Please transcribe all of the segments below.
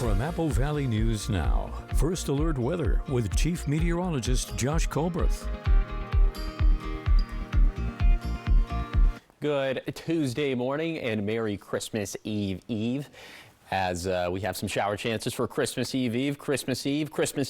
From Apple Valley News Now, First Alert Weather with Chief Meteorologist Josh Colbreth. Good Tuesday morning and Merry Christmas Eve. As we have some shower chances for Christmas Eve, Christmas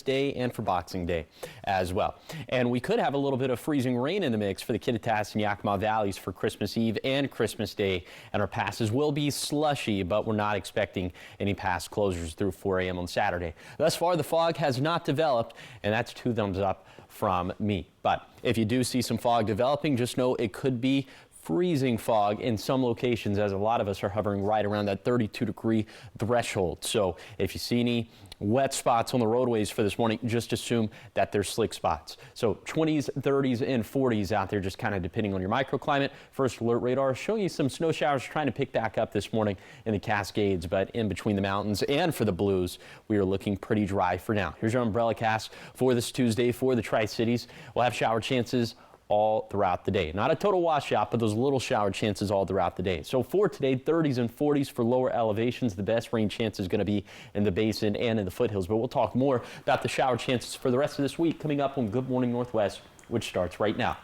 Day, and for Boxing Day as well. And we could have a little bit of freezing rain in the mix for the Kittitas and Yakima Valleys for Christmas Eve and Christmas Day. And our passes will be slushy, but we're not expecting any pass closures through 4 a.m. on Saturday. Thus far, the fog has not developed, and that's 2 thumbs up from me. But if you do see some fog developing, just know it could be freezing fog in some locations, as a lot of us are hovering right around that 32-degree threshold. So if you see any wet spots on the roadways for this morning, just assume that they're slick spots. So 20s, 30s, and 40s out there, just kind of depending on your microclimate. First Alert Radar showing you some snow showers trying to pick back up this morning in the Cascades, but in between the mountains and for the Blues, we are looking pretty dry for now. Here's your umbrella cast for this Tuesday for the Tri-Cities. We'll have shower chances all throughout the day. Not a total washout, but those little shower chances all throughout the day. So for today, 30s and 40s for lower elevations. The best rain chance is going to be in the basin and in the foothills. But we'll talk more about the shower chances for the rest of this week coming up on Good Morning Northwest, which starts right now.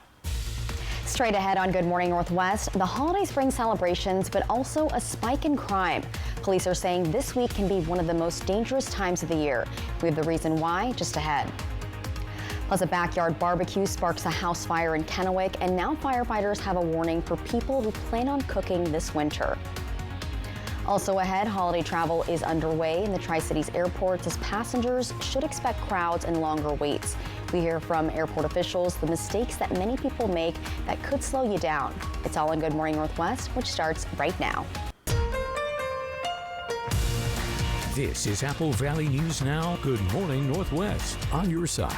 Straight ahead on Good Morning Northwest, the holiday spring celebrations, but also a spike in crime. Police are saying this week can be one of the most dangerous times of the year. We have the reason why just ahead. Plus, a backyard barbecue sparks a house fire in Kennewick, and now firefighters have a warning for people who plan on cooking this winter. Also ahead, holiday travel is underway in the Tri-Cities airports as passengers should expect crowds and longer waits. We hear from airport officials the mistakes that many people make that could slow you down. It's all in Good Morning Northwest, which starts right now. This is Apple Valley News Now, Good Morning Northwest, on your side.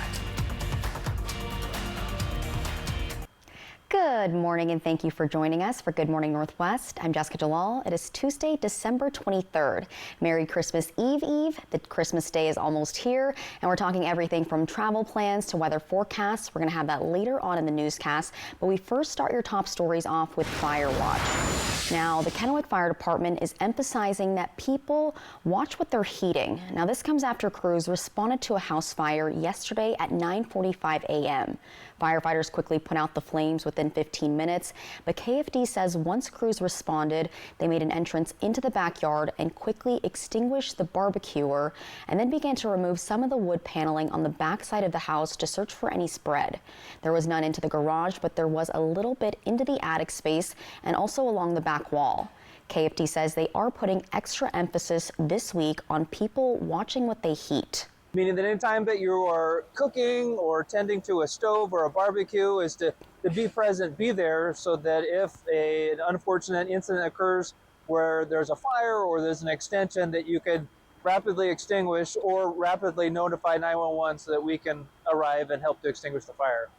Good morning and thank you for joining us for Good Morning Northwest. I'm Jessica Jalal. It is Tuesday, December 23rd. Merry Christmas Eve. The Christmas day is almost here, and we're talking everything from travel plans to weather forecasts. We're going to have that later on in the newscast, but we first start your top stories off with Fire Watch. Now, the Kennewick Fire Department is emphasizing that people watch what they're heating. Now, this comes after crews responded to a house fire yesterday at 9:45 a.m. Firefighters quickly put out the flames within 15 minutes, but KFD says once crews responded, they made an entrance into the backyard and quickly extinguished the barbecuer and then began to remove some of the wood paneling on the backside of the house to search for any spread. There was none into the garage, but there was a little bit into the attic space and also along the back wall. KFD says they are putting extra emphasis this week on people watching what they heat. Meaning that anytime that you are cooking or tending to a stove or a barbecue is to be present, be there, so that if an unfortunate incident occurs where there's a fire or there's an extension, that you could rapidly extinguish or rapidly notify 911 so that we can arrive and help to extinguish the fire.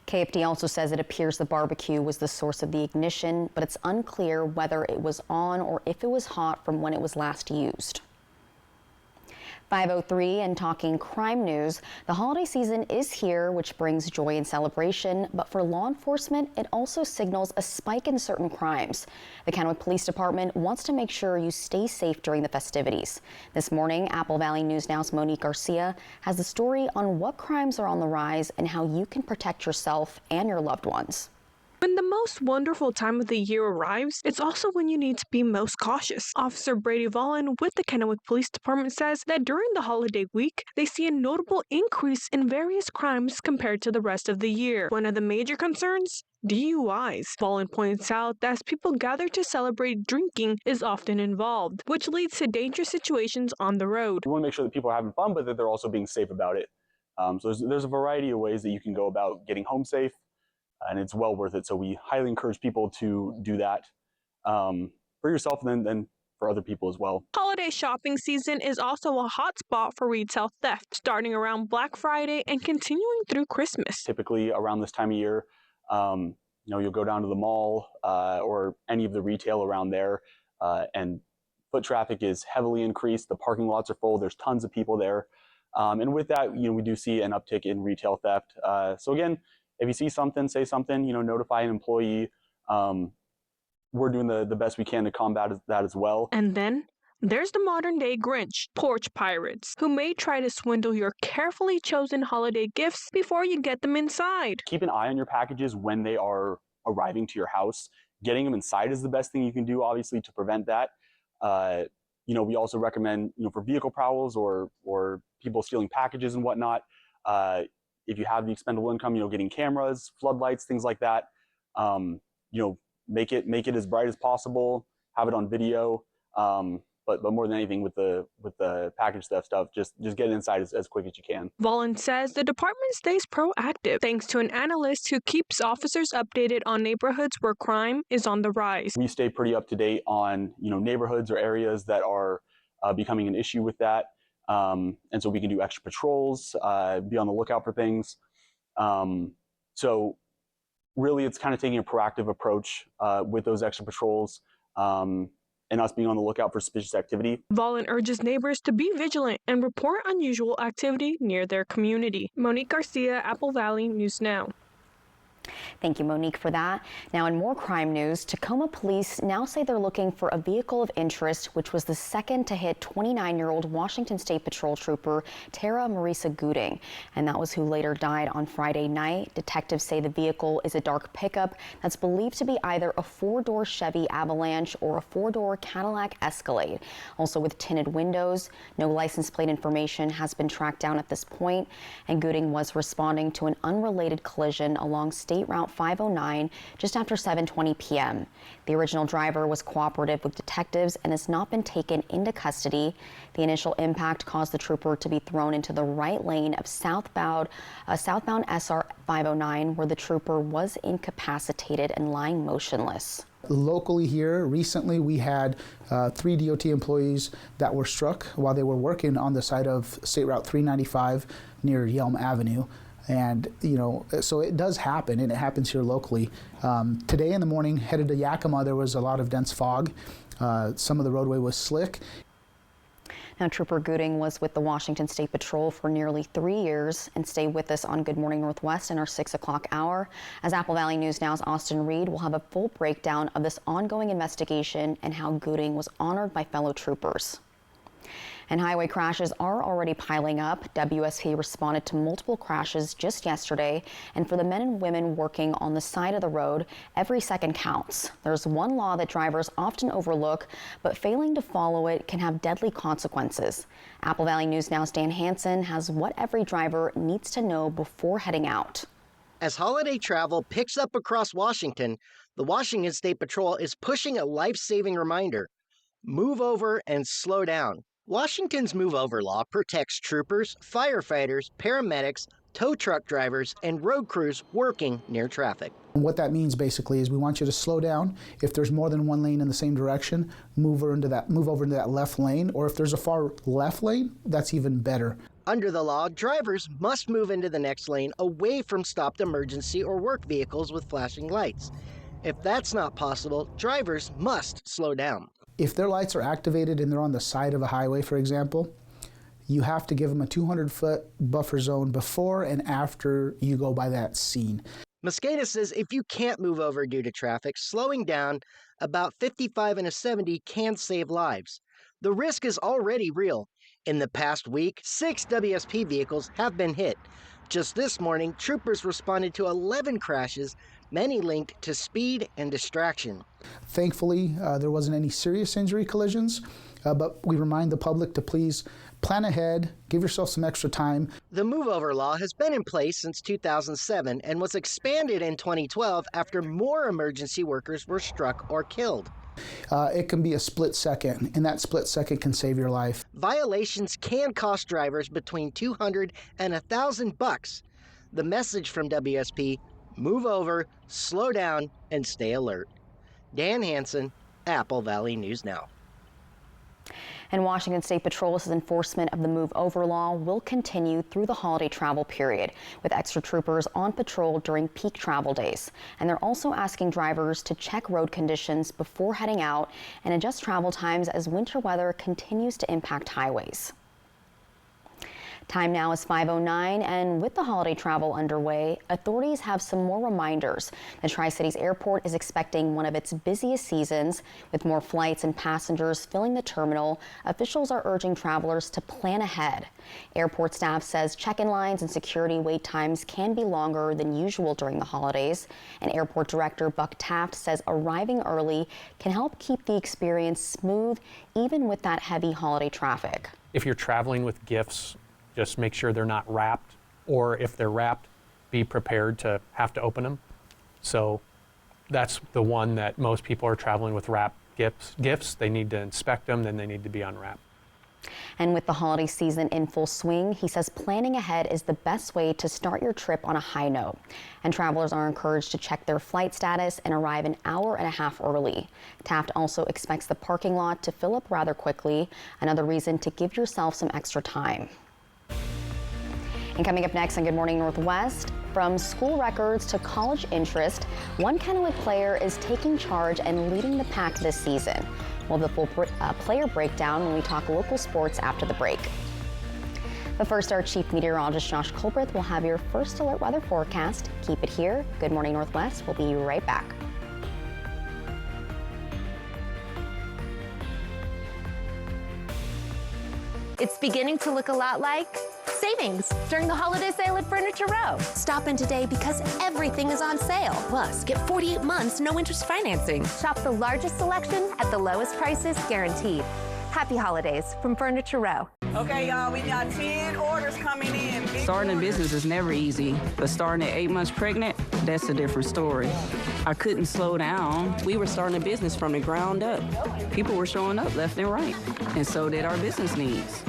KFD also says it appears the barbecue was the source of the ignition, but it's unclear whether it was on or if it was hot from when it was last used. 5:03 and talking crime news. The holiday season is here, which brings joy and celebration, but for law enforcement, it also signals a spike in certain crimes. The Kennewick Police Department wants to make sure you stay safe during the festivities. This morning, Apple Valley News Now's Monique Garcia has the story on what crimes are on the rise and how you can protect yourself and your loved ones. When the most wonderful time of the year arrives, it's also when you need to be most cautious. Officer Brady Vollen with the Kennewick Police Department says that during the holiday week, they see a notable increase in various crimes compared to the rest of the year. One of the major concerns? DUIs. Vollen points out that as people gather to celebrate, drinking is often involved, which leads to dangerous situations on the road. We want to make sure that people are having fun, but that they're also being safe about it. So there's a variety of ways that you can go about getting home safe. And it's well worth it. So we highly encourage people to do that for yourself and then for other people as well. Holiday shopping season is also a hot spot for retail theft, starting around Black Friday and continuing through Christmas. Typically around this time of year, you'll go down to the mall or any of the retail around there, and foot traffic is heavily increased. The parking lots are full. There's tons of people there. And with that, we do see an uptick in retail theft. So again, if you see something, say something, notify an employee. We're doing the best we can to combat that as well. And then There's the modern-day Grinch, porch pirates, who may try to swindle your carefully chosen holiday gifts before you get them inside. Keep an eye on your packages when they are arriving to your house. Getting them inside is the best thing you can do, obviously, to prevent that. We also recommend, for vehicle prowls or people stealing packages and whatnot, if you have the expendable income, getting cameras, floodlights, things like that. Make it as bright as possible. Have it on video. But more than anything, with the package theft stuff, just get it inside as quick as you can. Volin says the department stays proactive thanks to an analyst who keeps officers updated on neighborhoods where crime is on the rise. We stay pretty up to date on neighborhoods or areas that are becoming an issue with that, and so we can do extra patrols, be on the lookout for things. So really, it's kind of taking a proactive approach with those extra patrols. And us being on the lookout for suspicious activity. Volin urges neighbors to be vigilant and report unusual activity near their community. Monique Garcia, Apple Valley News Now. Thank you, Monique, for that. Now, in more crime news, Tacoma police now say they're looking for a vehicle of interest, which was the second to hit 29-year-old Washington State Patrol Trooper Tara Marisa Gooding, and that was who later died on Friday night. Detectives say the vehicle is a dark pickup that's believed to be either a 4-door Chevy Avalanche or a 4-door Cadillac Escalade. Also with tinted windows, no license plate information has been tracked down at this point, and Gooding was responding to an unrelated collision along State Route 509 just after 7:20 p.m. The original driver was cooperative with detectives and has not been taken into custody. The initial impact caused the trooper to be thrown into the right lane of southbound SR 509, where the trooper was incapacitated and lying motionless. Locally here, recently we had 3 DOT employees that were struck while they were working on the side of State Route 395 near Yelm Avenue. And, so it does happen, and it happens here locally. Today in the morning, headed to Yakima, there was a lot of dense fog. Some of the roadway was slick. Now, Trooper Gooding was with the Washington State Patrol for nearly 3 years. And stay with us on Good Morning Northwest in our 6 o'clock hour. As Apple Valley News Now's Austin Reed will have a full breakdown of this ongoing investigation and how Gooding was honored by fellow troopers. And highway crashes are already piling up. WSP responded to multiple crashes just yesterday. And for the men and women working on the side of the road, every second counts. There's one law that drivers often overlook, but failing to follow it can have deadly consequences. Apple Valley News Now's Dan Hansen has what every driver needs to know before heading out. As holiday travel picks up across Washington, the Washington State Patrol is pushing a life-saving reminder: move over and slow down. Washington's Move Over law protects troopers, firefighters, paramedics, tow truck drivers, and road crews working near traffic. And what that means basically is we want you to slow down. If there's more than one lane in the same direction, move over into that left lane, or if there's a far left lane, that's even better. Under the law, drivers must move into the next lane away from stopped emergency or work vehicles with flashing lights. If that's not possible, drivers must slow down. If their lights are activated and they're on the side of a highway, for example, you have to give them a 200-foot buffer zone before and after you go by that scene. Mosqueda says if you can't move over due to traffic, slowing down about 55 and a 70 can save lives. The risk is already real. In the past week, 6 WSP vehicles have been hit. Just this morning, troopers responded to 11 crashes, many linked to speed and distraction. Thankfully, there wasn't any serious injury collisions, but we remind the public to please plan ahead, give yourself some extra time. The Move Over law has been in place since 2007 and was expanded in 2012 after more emergency workers were struck or killed. It can be a split second, and that split second can save your life. Violations can cost drivers between $200 and $1,000. The message from WSP: move over, slow down, and stay alert. Dan Hansen, Apple Valley News Now. And Washington State Patrol's enforcement of the Move Over law will continue through the holiday travel period, with extra troopers on patrol during peak travel days. And they're also asking drivers to check road conditions before heading out and adjust travel times as winter weather continues to impact highways. Time now is 5:09, and with the holiday travel underway, authorities have some more reminders. The Tri-Cities Airport is expecting one of its busiest seasons. With more flights and passengers filling the terminal, officials are urging travelers to plan ahead. Airport staff says check-in lines and security wait times can be longer than usual during the holidays. And Airport Director Buck Taft says arriving early can help keep the experience smooth, even with that heavy holiday traffic. If you're traveling with gifts, just make sure they're not wrapped, or if they're wrapped, be prepared to have to open them. So that's the one that most people are traveling with wrapped gifts. They need to inspect them, then they need to be unwrapped. And with the holiday season in full swing, he says planning ahead is the best way to start your trip on a high note. And travelers are encouraged to check their flight status and arrive an hour and a half early. Taft also expects the parking lot to fill up rather quickly, another reason to give yourself some extra time. And coming up next on Good Morning Northwest, from school records to college interest, one Kennewick player is taking charge and leading the pack this season. We'll have the full player breakdown when we talk local sports after the break. But first, our Chief Meteorologist Josh Colbreth will have your first alert weather forecast. Keep it here. Good Morning Northwest. We'll be right back. It's beginning to look a lot like savings during the holiday sale at Furniture Row. Stop in today because everything is on sale. Plus, get 48 months no interest financing. Shop the largest selection at the lowest prices guaranteed. Happy holidays from Furniture Row. Okay, y'all, we got 10 orders coming in. Starting a business is never easy, but starting at 8 months pregnant, that's a different story. I couldn't slow down. We were starting a business from the ground up. People were showing up left and right, and so did our business needs.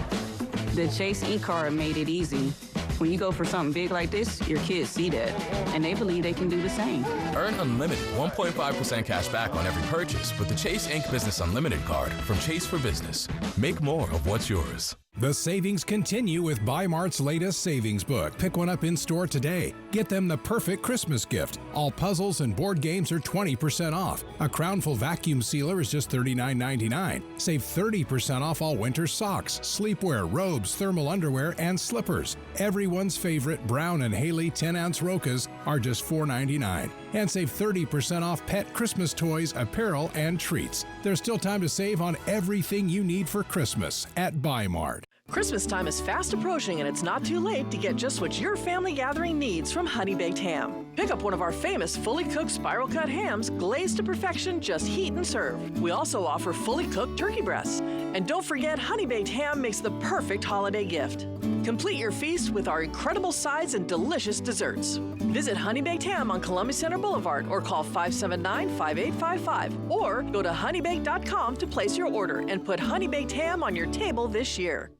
The Chase e-card made it easy. When you go for something big like this, your kids see that, and they believe they can do the same. Earn unlimited 1.5% cash back on every purchase with the Chase Inc. Business Unlimited card from Chase for Business. Make more of what's yours. The savings continue with Bi-Mart's latest savings book. Pick one up in store today. Get them the perfect Christmas gift. All puzzles and board games are 20% off. A Crownful vacuum sealer is just $39.99. Save 30% off all winter socks, sleepwear, robes, thermal underwear, and slippers. Everyone's favorite Brown and Haley 10-ounce Rokas are just $4.99. And save 30% off pet Christmas toys, apparel, and treats. There's still time to save on everything you need for Christmas at Bi-Mart. Christmas time is fast approaching, and it's not too late to get just what your family gathering needs from Honey Baked Ham. Pick up one of our famous fully cooked spiral cut hams, glazed to perfection, just heat and serve. We also offer fully cooked turkey breasts. And don't forget, Honey Baked Ham makes the perfect holiday gift. Complete your feast with our incredible sides and delicious desserts. Visit Honey Baked Ham on Columbia Center Boulevard or call 579-5855 or go to honeybaked.com to place your order and put Honey Baked Ham on your table this year.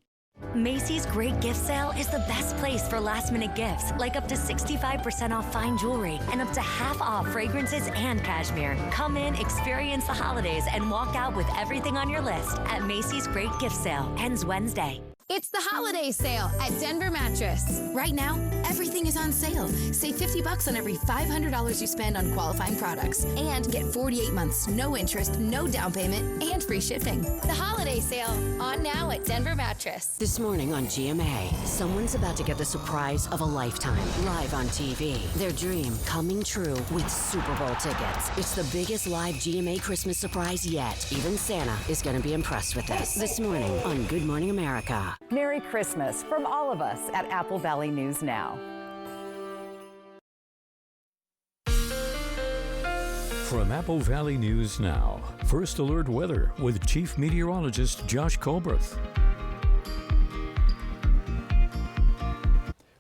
Macy's Great Gift Sale is the best place for last-minute gifts, like up to 65% off fine jewelry and up to half off fragrances and cashmere. Come in, experience the holidays, and walk out with everything on your list at Macy's Great Gift Sale. Ends Wednesday. It's the holiday sale at Denver Mattress. Right now, everything is on sale. Save $50 on every $500 you spend on qualifying products and get 48 months, no interest, no down payment, and free shipping. The holiday sale on now at Denver Mattress. This morning on GMA, someone's about to get the surprise of a lifetime live on TV. Their dream coming true with Super Bowl tickets. It's the biggest live GMA Christmas surprise yet. Even Santa is going to be impressed with this. This morning on Good Morning America. Merry Christmas from all of us at Apple Valley News Now. From Apple Valley News Now, First Alert Weather with Chief Meteorologist Josh Colbreth.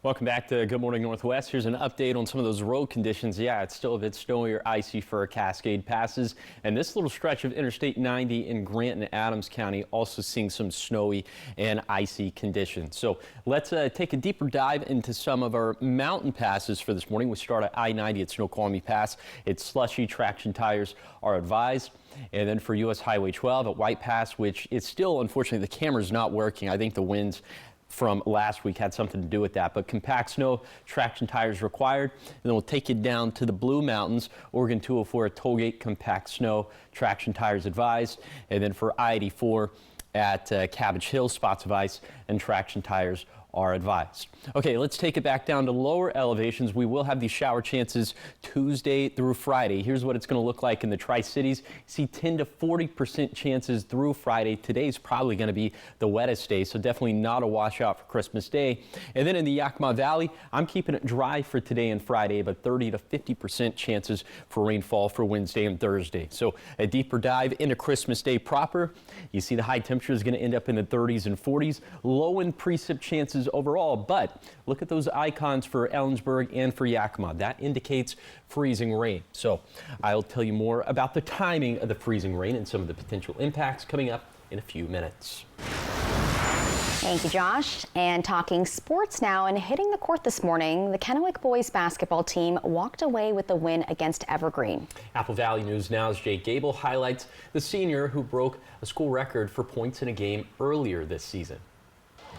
Welcome back to Good Morning Northwest. Here's an update on some of those road conditions. Yeah, it's still a bit snowy or icy for Cascade Passes. And this little stretch of Interstate 90 in Grant and Adams County also seeing some snowy and icy conditions. So let's take a deeper dive into some of our mountain passes for this morning. We start at I-90 at Snoqualmie Pass. It's slushy. Traction tires are advised. And then for US Highway 12 at White Pass, which is still, unfortunately, the camera's not working. I think the winds from last week had something to do with that, but compact snow, traction tires required. And then we'll take you down to the Blue Mountains, Oregon 204 at Tollgate, compact snow, traction tires advised. And then for I-84 at Cabbage Hill, spots of ice and traction tires are advised. Okay, let's take it back down to lower elevations. We will have these shower chances Tuesday through Friday. Here's what it's going to look like in the Tri-Cities. See 10 to 40% chances through Friday. Today's probably going to be the wettest day, so definitely not a washout for Christmas Day. And then in the Yakima Valley, I'm keeping it dry for today and Friday, but 30 to 50% chances for rainfall for Wednesday and Thursday. So a deeper dive into Christmas Day proper. You see the high temperature is going to end up in the 30s and 40s. Low in precip chances overall, but look at those icons for Ellensburg and for Yakima. That indicates freezing rain. So I'll tell you more about the timing of the freezing rain and some of the potential impacts coming up in a few minutes. Thank you, Josh. And talking sports now, and hitting the court this morning, the Kennewick boys basketball team walked away with the win against Evergreen. Apple Valley News Now's Jake Gable highlights the senior who broke a school record for points in a game earlier this season.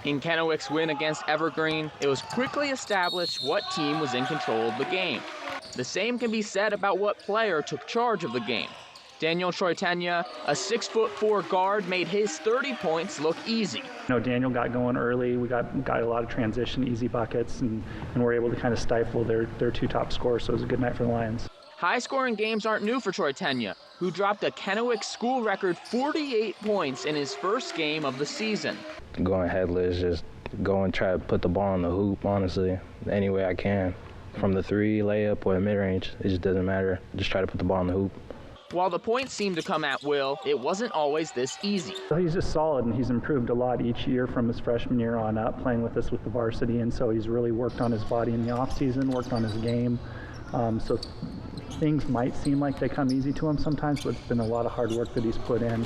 In Kennewick's win against Evergreen, it was quickly established what team was in control of the game. The same can be said about what player took charge of the game. Daniel Troitenia, a 6'4" guard, made his 30 points look easy. Daniel got going early. We got a lot of transition, easy buckets, and were able to kind of stifle their two top scorers, so it was a good night for the Lions. High-scoring games aren't new for Troitenia, who dropped a Kennewick school record 48 points in his first game of the season. Going headless, just go and try to put the ball in the hoop, honestly, any way I can. From the three, layup, or mid-range, it just doesn't matter. Just try to put the ball in the hoop. While the points seemed to come at will, it wasn't always this easy. He's just solid, and he's improved a lot each year from his freshman year on up, playing with us with the varsity, and so he's really worked on his body in the off-season, worked on his game. So things might seem like they come easy to him sometimes, but it's been a lot of hard work that he's put in.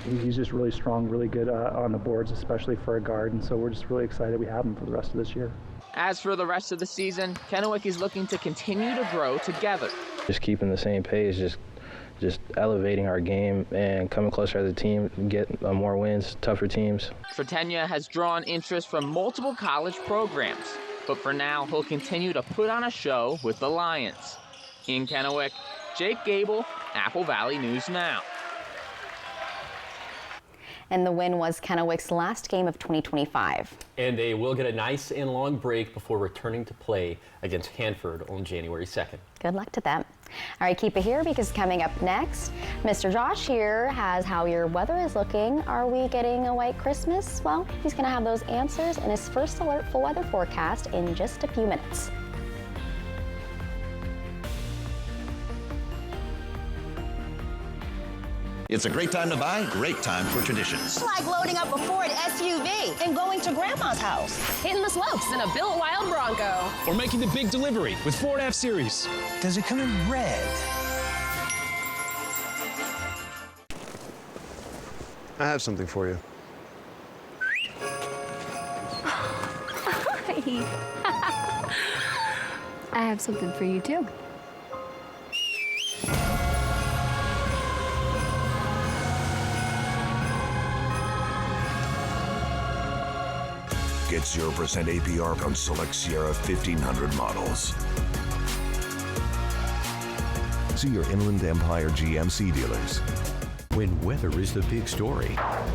He's just really strong, really good on the boards, especially for a guard, and so we're just really excited we have him for the rest of this year. As for the rest of the season, Kennewick is looking to continue to grow together. Just keeping the same pace, just elevating our game and coming closer as a team, get more wins, tougher teams. Troitenia has drawn interest from multiple college programs, but for now, he'll continue to put on a show with the Lions. In Kennewick, Jake Gable, Apple Valley News Now. And the win was Kennewick's last game of 2025. And they will get a nice and long break before returning to play against Hanford on January 2nd. Good luck to them. All right, keep it here because coming up next, Mr. Josh here has how your weather is looking. Are we getting a white Christmas? Well, he's going to have those answers in his first alert full weather forecast in just a few minutes. It's a great time to buy, great time for traditions. It's like loading up a Ford SUV and going to Grandma's house. Hitting the slopes in a built wild Bronco. Or making the big delivery with Ford F-Series. Does it come in red? I have something for you. I have something for you too. Get 0% APR on select Sierra 1500 models. See your Inland Empire GMC dealers. When weather is the big story.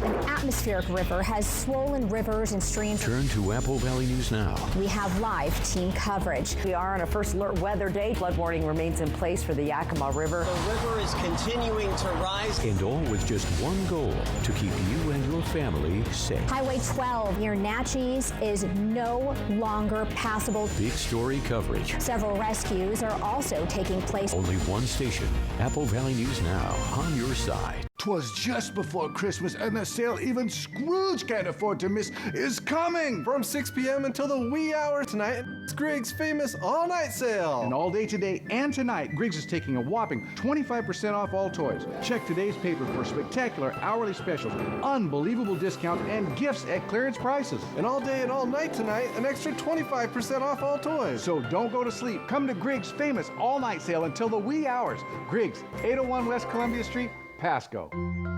An atmospheric river has swollen rivers and streams. Turn to Apple Valley News Now. We have live team coverage. We are on a first alert weather day. Flood warning remains in place for the Yakima River. The river is continuing to rise. And all with just one goal, to keep you and your family safe. Highway 12 near Natchez is no longer passable. Big story coverage. Several rescues are also taking place. Only one station, Apple Valley News Now, on your side. 'Twas just before Christmas, and the sale even Scrooge can't afford to miss is coming! From 6 p.m. until the wee hour tonight, it's Griggs' famous all-night sale. And all day today and tonight, Griggs is taking a whopping 25% off all toys. Check today's paper for spectacular hourly specials, unbelievable discounts, and gifts at clearance prices. And all day and all night tonight, an extra 25% off all toys. So don't go to sleep. Come to Griggs' famous all-night sale until the wee hours. Griggs, 801 West Columbia Street, Pasco.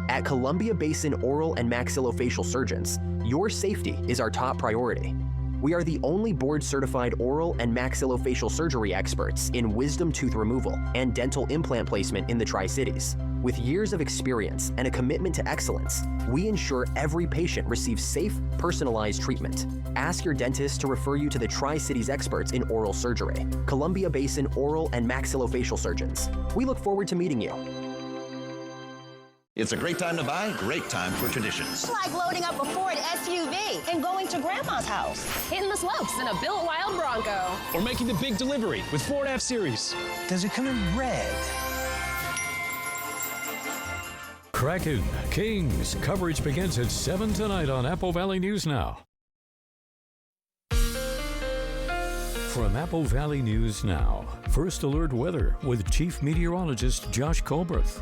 At Columbia Basin Oral and Maxillofacial Surgeons, your safety is our top priority. We are the only board-certified oral and maxillofacial surgery experts in wisdom tooth removal and dental implant placement in the Tri-Cities. With years of experience and a commitment to excellence, we ensure every patient receives safe, personalized treatment. Ask your dentist to refer you to the Tri-Cities experts in oral surgery, Columbia Basin Oral and Maxillofacial Surgeons. We look forward to meeting you. It's a great time to buy, great time for traditions. It's like loading up a Ford SUV and going to Grandma's house. Hitting the slopes in a built wild Bronco. Or making the big delivery with Ford F-Series. Does it come in red? Kraken, Kings. Coverage begins at 7 tonight on Apple Valley News Now. From Apple Valley News Now, First Alert Weather with Chief Meteorologist Josh Colbreth.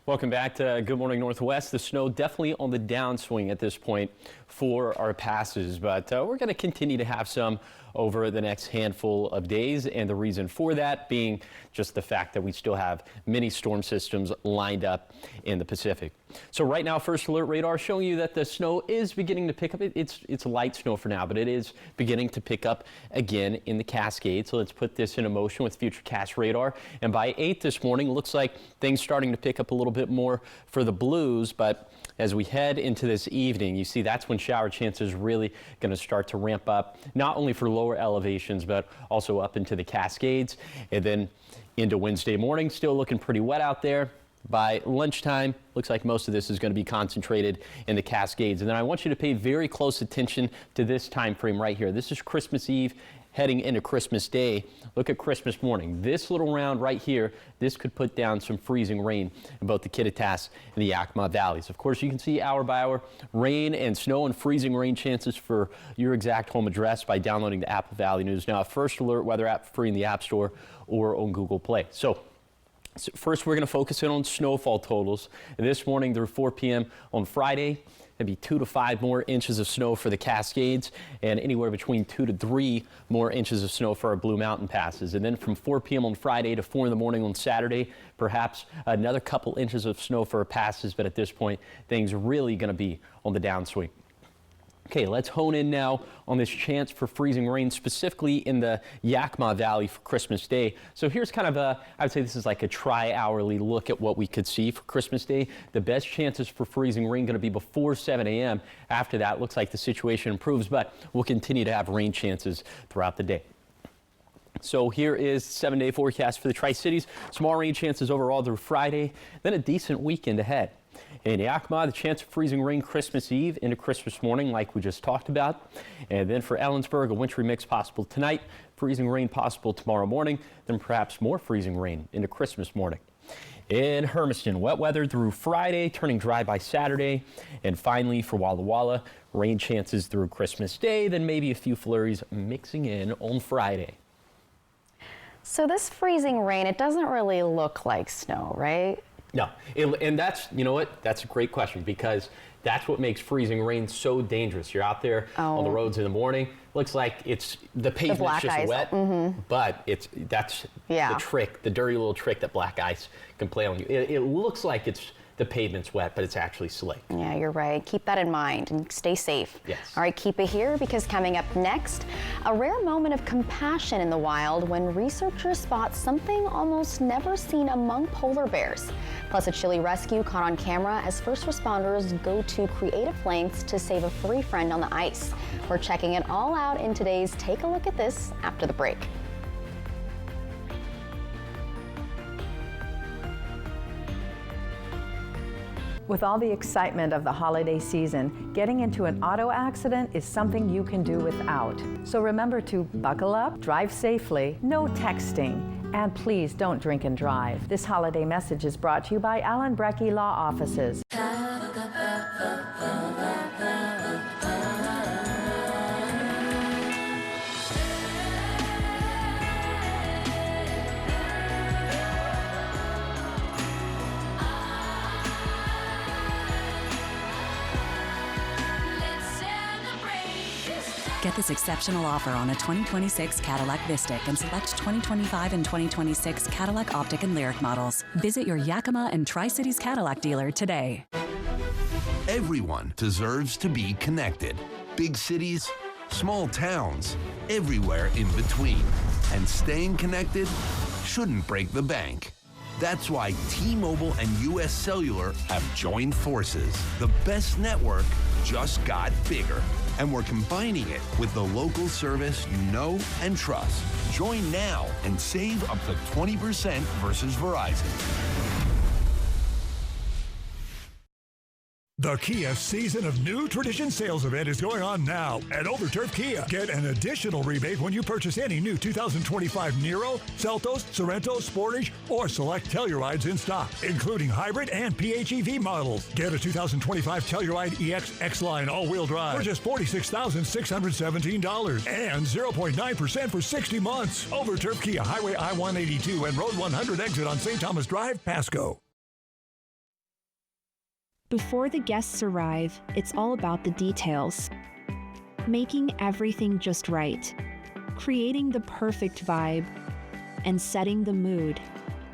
Welcome back to Good Morning Northwest. The snow definitely on the downswing at this point for our passes, but we're going to continue to have some over the next handful of days, and the reason for that being just the fact that we still have many storm systems lined up in the Pacific. So right now, First Alert Radar showing you that the snow is beginning to pick up. It's light snow for now, but it is beginning to pick up again in the Cascades. So let's put this into motion with Futurecast Radar. And by 8 this morning, looks like things starting to pick up a little bit more for the Blues, but as we head into this evening, you see that's when shower chances really going to start to ramp up, not only for lower elevations, but also up into the Cascades. And then into Wednesday morning, still looking pretty wet out there. By lunchtime, looks like most of this is going to be concentrated in the Cascades. And then I want you to pay very close attention to this time frame right here. This is Christmas Eve heading into Christmas Day. Look at Christmas morning. This little round right here, this could put down some freezing rain in both the Kittitas and the Yakima valleys. Of course, you can see hour by hour rain and snow and freezing rain chances for your exact home address by downloading the Apple Valley News Now First Alert weather app free in the App Store or on Google Play. So first, we're going to focus in on snowfall totals. This morning through 4 p.m. on Friday, there'll be 2 to 5 more inches of snow for the Cascades and anywhere between 2 to 3 more inches of snow for our Blue Mountain passes. And then from 4 p.m. on Friday to 4 in the morning on Saturday, perhaps another couple inches of snow for our passes. But at this point, things are really going to be on the downswing. Okay, let's hone in now on this chance for freezing rain, specifically in the Yakima Valley for Christmas Day. So here's kind of I would say this is like a tri-hourly look at what we could see for Christmas Day. The best chances for freezing rain going to be before 7 a.m. After that, looks like the situation improves, but we'll continue to have rain chances throughout the day. So here is 7-day forecast for the Tri-Cities. Small rain chances overall through Friday, then a decent weekend ahead. In Yakima, the chance of freezing rain Christmas Eve into Christmas morning, like we just talked about. And then for Ellensburg, a wintry mix possible tonight, freezing rain possible tomorrow morning, then perhaps more freezing rain into Christmas morning. In Hermiston, wet weather through Friday, turning dry by Saturday. And finally, for Walla Walla, rain chances through Christmas Day, then maybe a few flurries mixing in on Friday. So this freezing rain, it doesn't really look like snow, right? No, and that's, you know what, that's a great question, because that's what makes freezing rain so dangerous. You're out there on the roads in the morning, looks like it's the pavement's just wet, but that's the trick, the dirty little trick that black ice can play on you. It looks like the pavement's wet, but it's actually slick. Yeah, you're right. Keep that in mind and stay safe. Yes. All right, keep it here, because coming up next, a rare moment of compassion in the wild when researchers spot something almost never seen among polar bears. Plus, a chilly rescue caught on camera as first responders go to creative lengths to save a furry friend on the ice. We're checking it all out in today's Take a Look at This after the break. With all the excitement of the holiday season, getting into an auto accident is something you can do without. So remember to buckle up, drive safely, no texting, and please don't drink and drive. This holiday message is brought to you by Allen Brecky Law Offices. Get this exceptional offer on a 2026 Cadillac Vistic and select 2025 and 2026 Cadillac Optic and Lyric models. Visit your Yakima and Tri-Cities Cadillac dealer today. Everyone deserves to be connected. Big cities, small towns, everywhere in between. And staying connected shouldn't break the bank. That's why T-Mobile and U.S. Cellular have joined forces. The best network just got bigger. And we're combining it with the local service you know and trust. Join now and save up to 20% versus Verizon. The Kia Season of New Tradition sales event is going on now at Overturf Kia. Get an additional rebate when you purchase any new 2025 Niro, Seltos, Sorento, Sportage, or select Tellurides in stock, including hybrid and PHEV models. Get a 2025 Telluride EX X-Line all-wheel drive for just $46,617 and 0.9% for 60 months. Overturf Kia, Highway I-182 and Road 100 exit on St. Thomas Drive, Pasco. Before the guests arrive, it's all about the details. Making everything just right. Creating the perfect vibe. And setting the mood.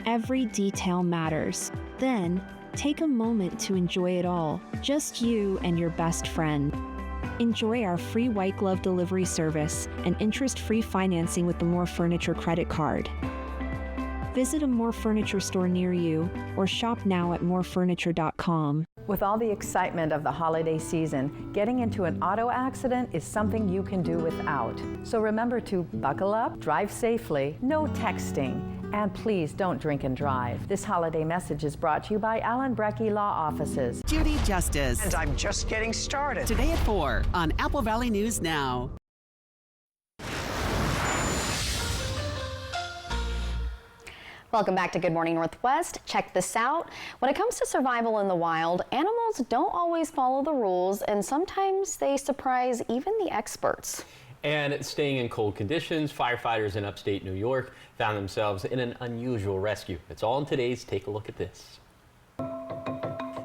Every detail matters. Then, take a moment to enjoy it all. Just you and your best friend. Enjoy our free white glove delivery service and interest-free financing with the More Furniture credit card. Visit a More Furniture store near you or shop now at morefurniture.com. With all the excitement of the holiday season, getting into an auto accident is something you can do without. So remember to buckle up, drive safely, no texting, and please don't drink and drive. This holiday message is brought to you by Allen Brecky Law Offices. Judy Justice. And I'm just getting started. Today at 4 on Apple Valley News Now. Welcome back to Good Morning Northwest. Check this out. When it comes to survival in the wild, animals don't always follow the rules, and sometimes they surprise even the experts. And staying in cold conditions, firefighters in upstate New York found themselves in an unusual rescue. It's all in today's Take a Look at This.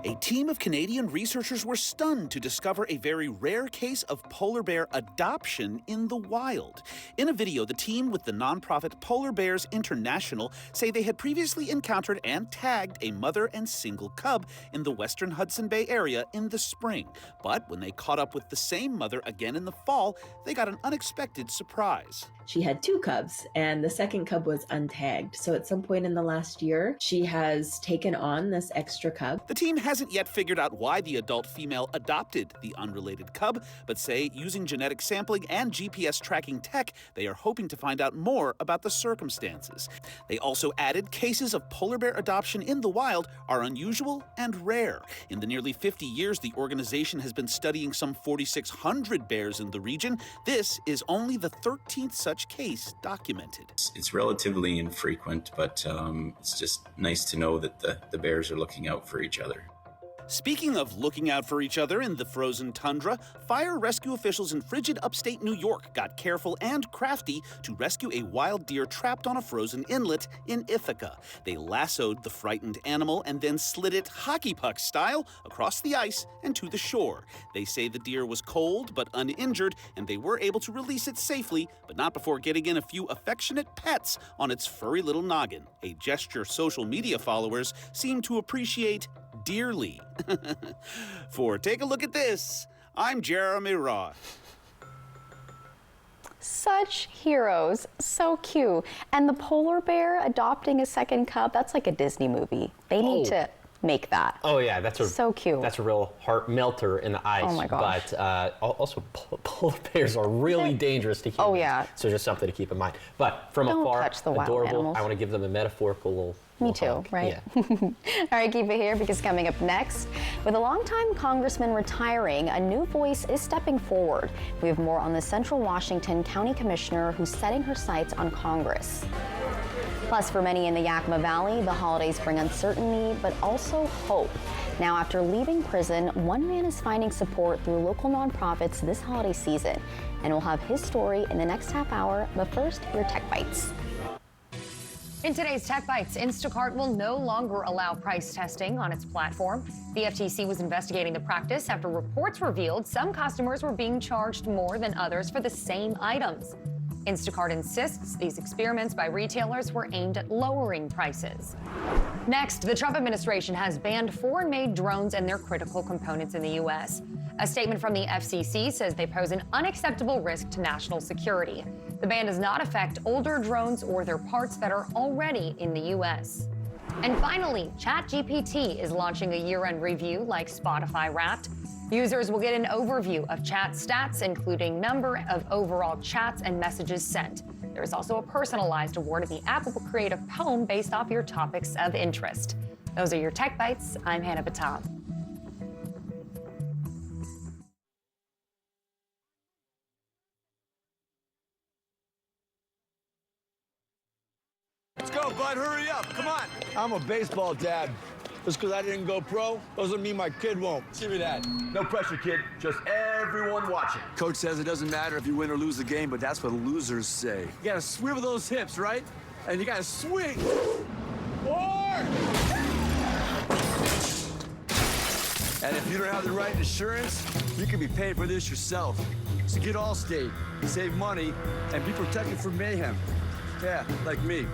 A team of Canadian researchers were stunned to discover a very rare case of polar bear adoption in the wild. In a video, the team with the nonprofit Polar Bears International say they had previously encountered and tagged a mother and single cub in the western Hudson Bay area in the spring. But when they caught up with the same mother again in the fall, they got an unexpected surprise. She had 2 cubs, and the second cub was untagged. So at some point in the last year, she has taken on this extra cub. The team hasn't yet figured out why the adult female adopted the unrelated cub, but say using genetic sampling and GPS tracking tech, they are hoping to find out more about the circumstances. They also added cases of polar bear adoption in the wild are unusual and rare. In the nearly 50 years the organization has been studying some 4,600 bears in the region, this is only the 13th such case documented. It's relatively infrequent, but it's just nice to know that the bears are looking out for each other. Speaking of looking out for each other in the frozen tundra, fire rescue officials in frigid upstate New York got careful and crafty to rescue a wild deer trapped on a frozen inlet in Ithaca. They lassoed the frightened animal and then slid it hockey puck style across the ice and to the shore. They say the deer was cold but uninjured, and they were able to release it safely, but not before getting in a few affectionate pets on its furry little noggin, a gesture social media followers seem to appreciate dearly. For Take a Look at This, I'm Jeremy Roth. Such heroes, so cute. And the polar bear adopting a second cub, that's like a Disney movie. They need to make that. Oh yeah, that's so cute. That's a real heart melter in the ice. Oh my gosh. But also polar bears are really dangerous to humans. Oh yeah. So just something to keep in mind. But from Don't afar, touch the wild adorable. animals. I want to give them a metaphorical little Me too, hug. right? Yeah. All right, keep it here because coming up next, with a longtime congressman retiring, a new voice is stepping forward. We have more on the Central Washington County Commissioner who's setting her sights on Congress. Plus, for many in the Yakima Valley, the holidays bring uncertainty, but also hope. Now, after leaving prison, one man is finding support through local nonprofits this holiday season. And we'll have his story in the next half hour, but first, your Tech Bites. In today's Tech Bites, Instacart will no longer allow price testing on its platform. The FTC was investigating the practice after reports revealed some customers were being charged more than others for the same items. Instacart insists these experiments by retailers were aimed at lowering prices. Next, the Trump administration has banned foreign-made drones and their critical components in the U.S. A statement from the FCC says they pose an unacceptable risk to national security. The ban does not affect older drones or their parts that are already in the U.S. And finally, ChatGPT is launching a year-end review like Spotify Wrapped. Users will get an overview of chat stats, including number of overall chats and messages sent. There is also a personalized award of the Apple Creative Poem based off your topics of interest. Those are your Tech Bites. I'm Hannah Batam. Let's go, bud. Hurry up. Come on. I'm a baseball dad. Just because I didn't go pro doesn't mean my kid won't. See me, Dad. No pressure, kid. Just everyone watching. Coach says it doesn't matter if you win or lose the game, but that's what losers say. You gotta swivel those hips, right? And you gotta swing. Forward! And if you don't have the right insurance, you can be paying for this yourself. So get Allstate, save money, and be protected from mayhem. Yeah, like me.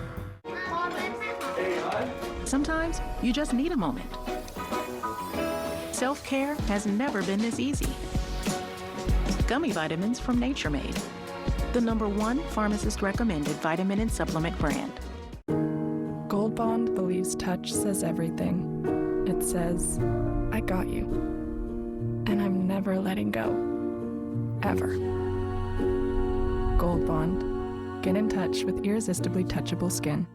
Sometimes you just need a moment. Self-care has never been this easy. Gummy vitamins from Nature Made, the #1 pharmacist-recommended vitamin and supplement brand. Gold Bond believes touch says everything. It says, I got you. And I'm never letting go. Ever. Gold Bond. Get in touch with irresistibly touchable skin.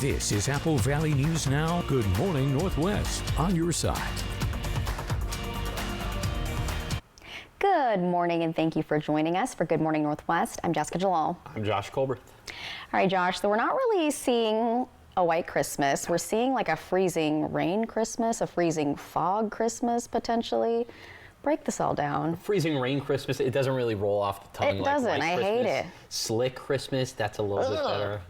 This is Apple Valley News Now. Good morning, Northwest, on your side. Good morning, and thank you for joining us for Good Morning Northwest. I'm Jessica Jalal. I'm Josh Colbert. All right, Josh, so we're not really seeing a white Christmas. We're seeing like a freezing rain Christmas, a freezing fog Christmas, potentially. Break this all down. Freezing rain Christmas, it doesn't really roll off the tongue. It doesn't. I hate it. Slick Christmas, that's a little bit better.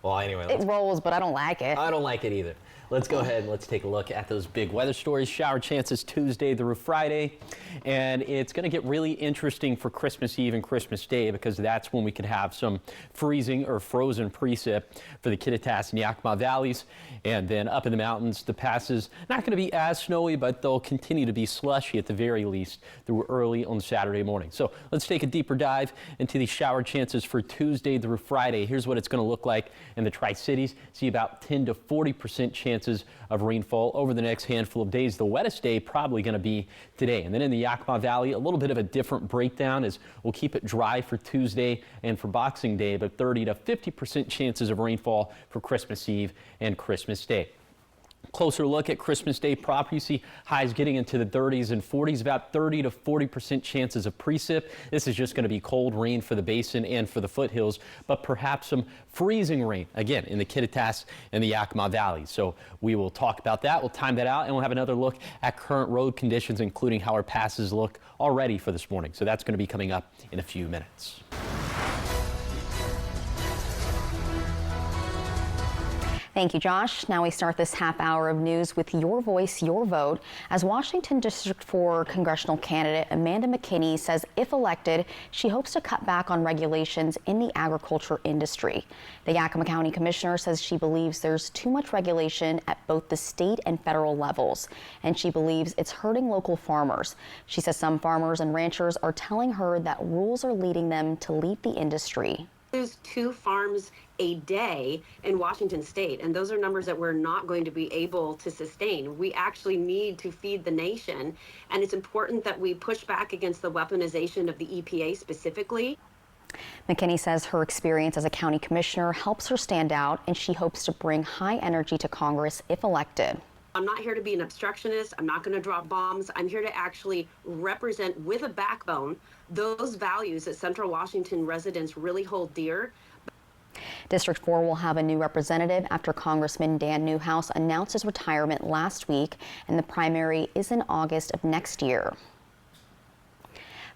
Well, anyway. It rolls, but I don't like it. I don't like it either. Let's go ahead and let's take a look at those big weather stories. Shower chances Tuesday through Friday. And it's going to get really interesting for Christmas Eve and Christmas Day because that's when we could have some freezing or frozen precip for the Kittitas and Yakima valleys. And then up in the mountains, the passes not going to be as snowy, but they'll continue to be slushy at the very least through early on Saturday morning. So let's take a deeper dive into the shower chances for Tuesday through Friday. Here's what it's going to look like in the Tri-Cities. See about 10 to 40% chances of rainfall over the next handful of days. The wettest day probably going to be today. And then in the Yakima Valley, a little bit of a different breakdown as we'll keep it dry for Tuesday and for Boxing Day, but 30 to 50% chances of rainfall for Christmas Eve and Christmas Day. Closer look at Christmas Day proper. You see highs getting into the 30s and 40s, about 30 to 40% chances of precip. This is just going to be cold rain for the basin and for the foothills, but perhaps some freezing rain, again, in the Kittitas and the Yakima Valley. So we will talk about that. We'll time that out, and we'll have another look at current road conditions, including how our passes look already for this morning. So that's going to be coming up in a few minutes. Thank you, Josh. Now we start this half hour of news with Your Voice, Your Vote, as Washington District 4 congressional candidate Amanda McKinney says if elected, she hopes to cut back on regulations in the agriculture industry. The Yakima County Commissioner says she believes there's too much regulation at both the state and federal levels, and she believes it's hurting local farmers. She says some farmers and ranchers are telling her that rules are leading them to leave the industry. There's 2 farms a day in Washington state, and those are numbers that we're not going to be able to sustain. We actually need to feed the nation, and it's important that we push back against the weaponization of the EPA specifically. McKinney says her experience as a county commissioner helps her stand out, and she hopes to bring high energy to Congress if elected. I'm not here to be an obstructionist. I'm not going to drop bombs. I'm here to actually represent with a backbone those values that Central Washington residents really hold dear. District 4 will have a new representative after Congressman Dan Newhouse announced his retirement last week, and the primary is in August of next year.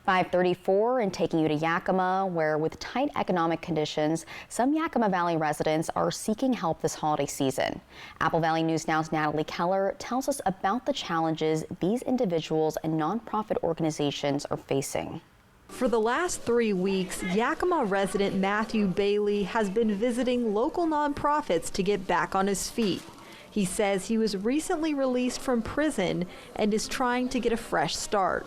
5:34 and taking you to Yakima, where with tight economic conditions, some Yakima Valley residents are seeking help this holiday season. Apple Valley News Now's Natalie Keller tells us about the challenges these individuals and nonprofit organizations are facing. For the last 3 weeks, Yakima resident Matthew Bailey has been visiting local nonprofits to get back on his feet. He says he was recently released from prison and is trying to get a fresh start.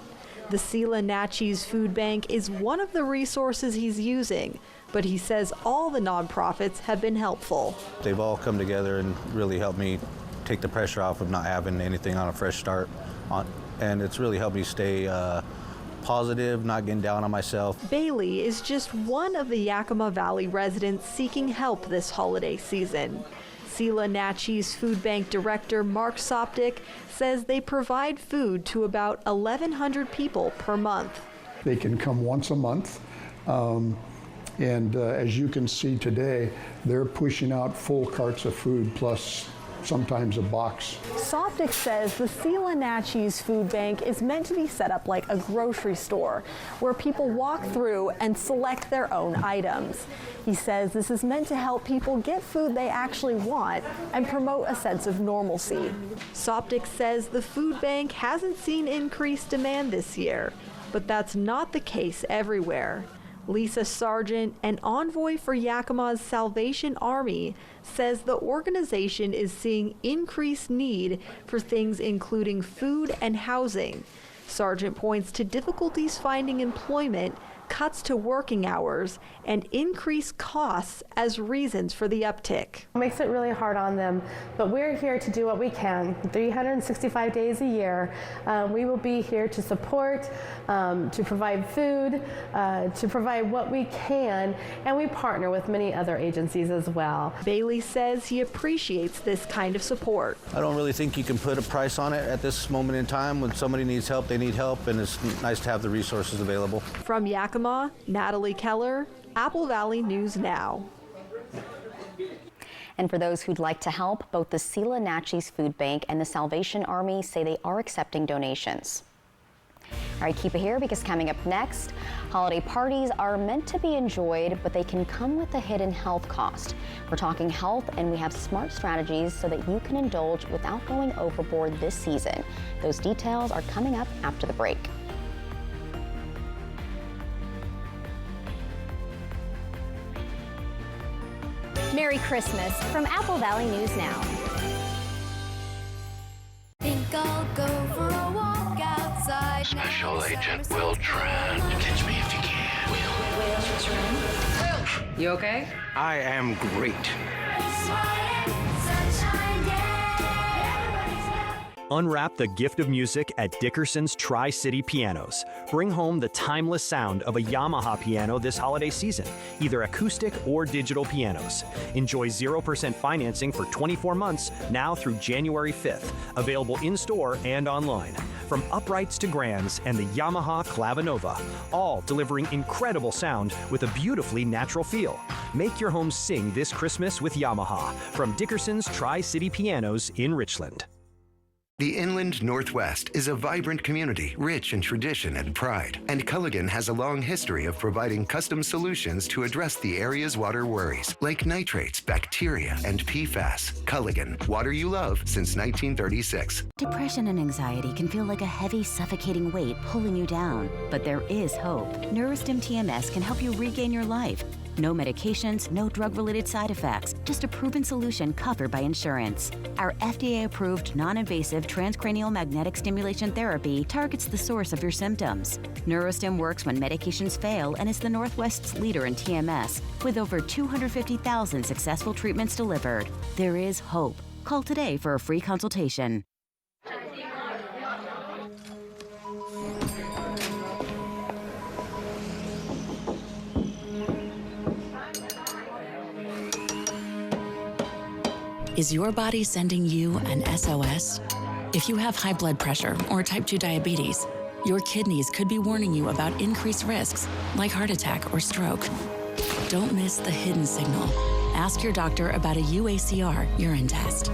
The Sela Natchez Food Bank is one of the resources he's using, but he says all the nonprofits have been helpful. They've all come together and really helped me take the pressure off of not having anything on a fresh start. And it's really helped me stay positive, not getting down on myself. Bailey is just one of the Yakima Valley residents seeking help this holiday season. Sela Natchez Food Bank Director Mark Soptic says they provide food to about 1,100 people per month. They can come once a month, and as you can see today, they're pushing out full carts of food plus sometimes a box. Soptic says the Sela Natchez Food Bank is meant to be set up like a grocery store where people walk through and select their own items. He says this is meant to help people get food they actually want and promote a sense of normalcy. Soptic says the food bank hasn't seen increased demand this year, but that's not the case everywhere. Lisa Sargent, an envoy for Yakima's Salvation Army, says the organization is seeing increased need for things including food and housing. Sargent points to difficulties finding employment, cuts to working hours, and increased costs as reasons for the uptick. It makes it really hard on them, but we're here to do what we can. 365 days a year, we will be here to support, to provide food, to provide what we can, and we partner with many other agencies as well. Bailey says he appreciates this kind of support. I don't really think you can put a price on it at this moment in time. When somebody needs help, they need help, and it's nice to have the resources available. From Yakima, Natalie Keller, Apple Valley News Now. And for those who'd like to help, both the Sela Natchez Food Bank and the Salvation Army say they are accepting donations. All right, keep it here because coming up next, holiday parties are meant to be enjoyed, but they can come with a hidden health cost. We're talking health, and we have smart strategies so that you can indulge without going overboard this season. Those details are coming up after the break. Merry Christmas from Apple Valley News Now. Think I'll go for a walk outside. Special Agent Will Trent. Catch me if you can. Will. You okay? I am great. Unwrap the gift of music at Dickerson's Tri-City Pianos. Bring home the timeless sound of a Yamaha piano this holiday season, either acoustic or digital pianos. Enjoy 0% financing for 24 months now through January 5th. Available in-store and online. From uprights to grands and the Yamaha Clavinova, all delivering incredible sound with a beautifully natural feel. Make your home sing this Christmas with Yamaha from Dickerson's Tri-City Pianos in Richland. The Inland Northwest is a vibrant community, rich in tradition and pride. And Culligan has a long history of providing custom solutions to address the area's water worries, like nitrates, bacteria, and PFAS. Culligan, water you love since 1936. Depression and anxiety can feel like a heavy, suffocating weight pulling you down. But there is hope. Neurostim TMS can help you regain your life. No medications, no drug-related side effects, just a proven solution covered by insurance. Our FDA-approved, non-invasive transcranial magnetic stimulation therapy targets the source of your symptoms. Neurostim works when medications fail and is the Northwest's leader in TMS, with over 250,000 successful treatments delivered. There is hope. Call today for a free consultation. Is your body sending you an SOS? If you have high blood pressure or type 2 diabetes, your kidneys could be warning you about increased risks like heart attack or stroke. Don't miss the hidden signal. Ask your doctor about a UACR urine test.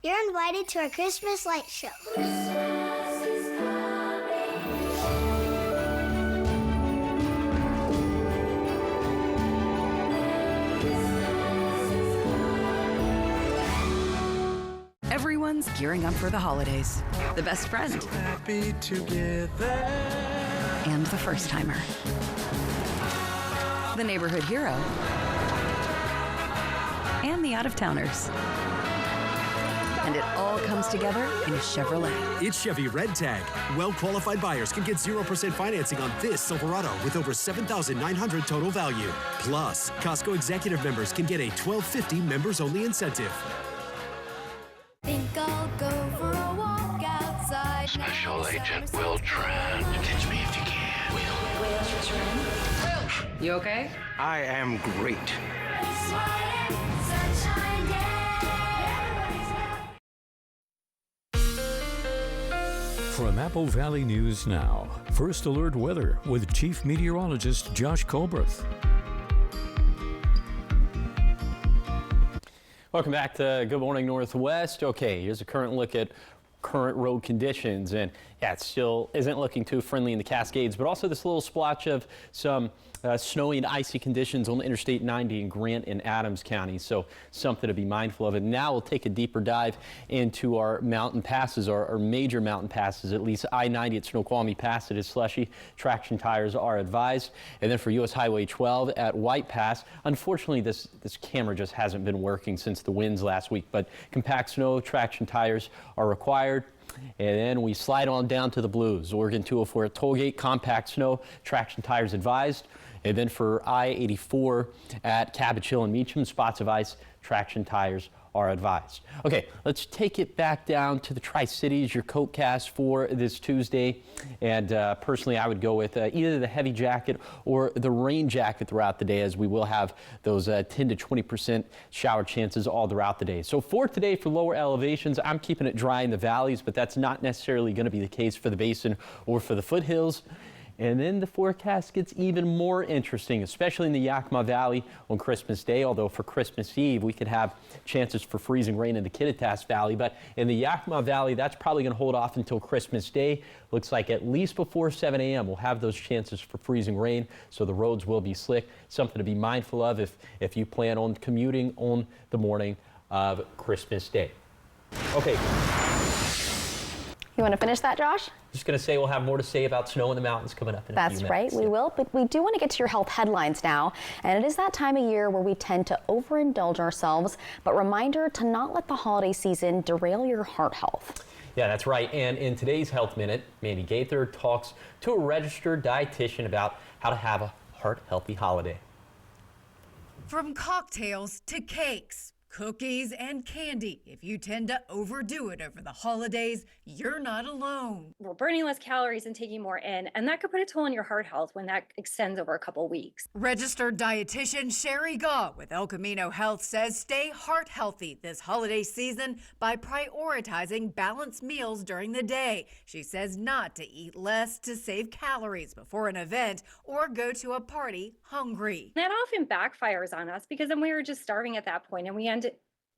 You're invited to our Christmas light show. Everyone's gearing up for the holidays. The best friend. So happy together. and the first-timer. The neighborhood hero and the out-of-towners. And it all comes together in a Chevrolet. It's Chevy Red Tag. Well-qualified buyers can get 0% financing on this Silverado with over $7,900 total value. Plus, Costco Executive members can get a $12.50 members-only incentive. Think I'll go for a walk outside. Special Agent Will Trent. Catch me if you can. Will. You okay? I am great. From Apple Valley News Now, First Alert Weather with Chief Meteorologist Josh Colberth. Welcome back to Good Morning Northwest. Okay, here's a current look at current road conditions, and yeah, it still isn't looking too friendly in the Cascades, but also this little splotch of some snowy and icy conditions on Interstate 90 in Grant and Adams County, so something to be mindful of. And now we'll take a deeper dive into our mountain passes, our major mountain passes. At least I-90 at Snoqualmie Pass, it is slushy. Traction tires are advised. And then for US Highway 12 at White Pass, unfortunately this camera just hasn't been working since the winds last week, but compact snow, traction tires are required. And then we slide on down to the blues. Oregon 204 at Tollgate, compact snow, traction tires advised. And then for I-84 at Cabbage Hill and Meacham, spots of ice, traction tires are advised. Okay, let's take it back down to the Tri-Cities, your coat cast for this Tuesday. And personally, I would go with either the heavy jacket or the rain jacket throughout the day, as we will have those 10 to 20% shower chances all throughout the day. So for today, for lower elevations, I'm keeping it dry in the valleys, but that's not necessarily going to be the case for the basin or for the foothills. And then the forecast gets even more interesting, especially in the Yakima Valley on Christmas Day, although for Christmas Eve, we could have chances for freezing rain in the Kittitas Valley. But in the Yakima Valley, that's probably going to hold off until Christmas Day. Looks like at least before 7 a.m. we'll have those chances for freezing rain, so the roads will be slick. Something to be mindful of if you plan on commuting on the morning of Christmas Day. Okay. You want to finish that, Josh? Just going to say we'll have more to say about snow in the mountains coming up in a few minutes. That's right, we will. But we do want to get to your health headlines now. And it is that time of year where we tend to overindulge ourselves. But reminder to not let the holiday season derail your heart health. Yeah, that's right. And in today's Health Minute, Mandy Gaither talks to a registered dietitian about how to have a heart-healthy holiday. From cocktails to cakes, cookies and candy. If you tend to overdo it over the holidays, you're not alone. We're burning less calories and taking more in, and that could put a toll on your heart health when that extends over a couple weeks. Registered dietitian Sherry Gaw with El Camino Health says stay heart healthy this holiday season by prioritizing balanced meals during the day. She says not to eat less to save calories before an event or go to a party hungry. That often backfires on us because then we were just starving at that point and we end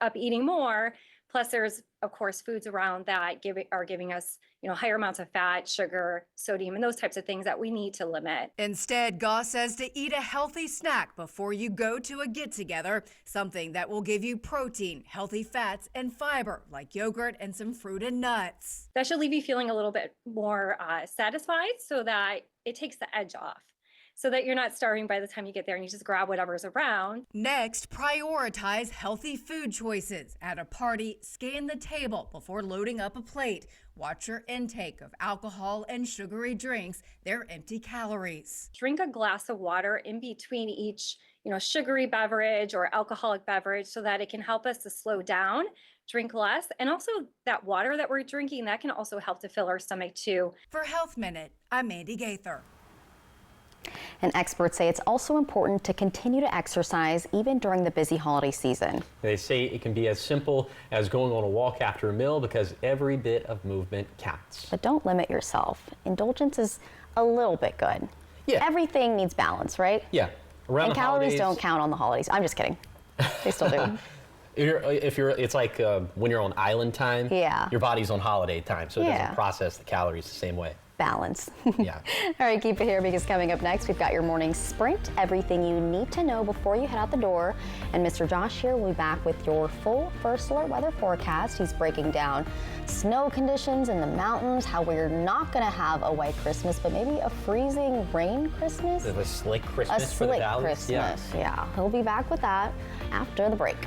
up eating more. Plus there's of course foods around that are giving us, higher amounts of fat, sugar, sodium, and those types of things that we need to limit. Instead, Goss says to eat a healthy snack before you go to a get-together, something that will give you protein, healthy fats, and fiber, like yogurt and some fruit and nuts. That should leave you feeling a little bit more satisfied so that it takes the edge off, so that you're not starving by the time you get there and you just grab whatever's around. Next, prioritize healthy food choices. At a party, scan the table before loading up a plate. Watch your intake of alcohol and sugary drinks. They're empty calories. Drink a glass of water in between each, sugary beverage or alcoholic beverage so that it can help us to slow down, drink less, and also that water that we're drinking, that can also help to fill our stomach too. For Health Minute, I'm Mandy Gaither. And experts say it's also important to continue to exercise even during the busy holiday season. They say it can be as simple as going on a walk after a meal because every bit of movement counts. But don't limit yourself. Indulgence is a little bit good. Yeah. Everything needs balance, right? Yeah. And calories don't count on the holidays. I'm just kidding. They still do. It's like when you're on island time, yeah, your body's on holiday time, so it doesn't process the calories the same way. balance. Yeah. All right, keep it here because coming up next, we've got your morning sprint, everything you need to know before you head out the door. And Mr. Josh here will be back with your full First Alert weather forecast. He's breaking down snow conditions in the mountains, how we're not going to have a white Christmas, but maybe a freezing rain Christmas. A slick Christmas for the slick valleys. Christmas, yeah. He'll be back with that after the break.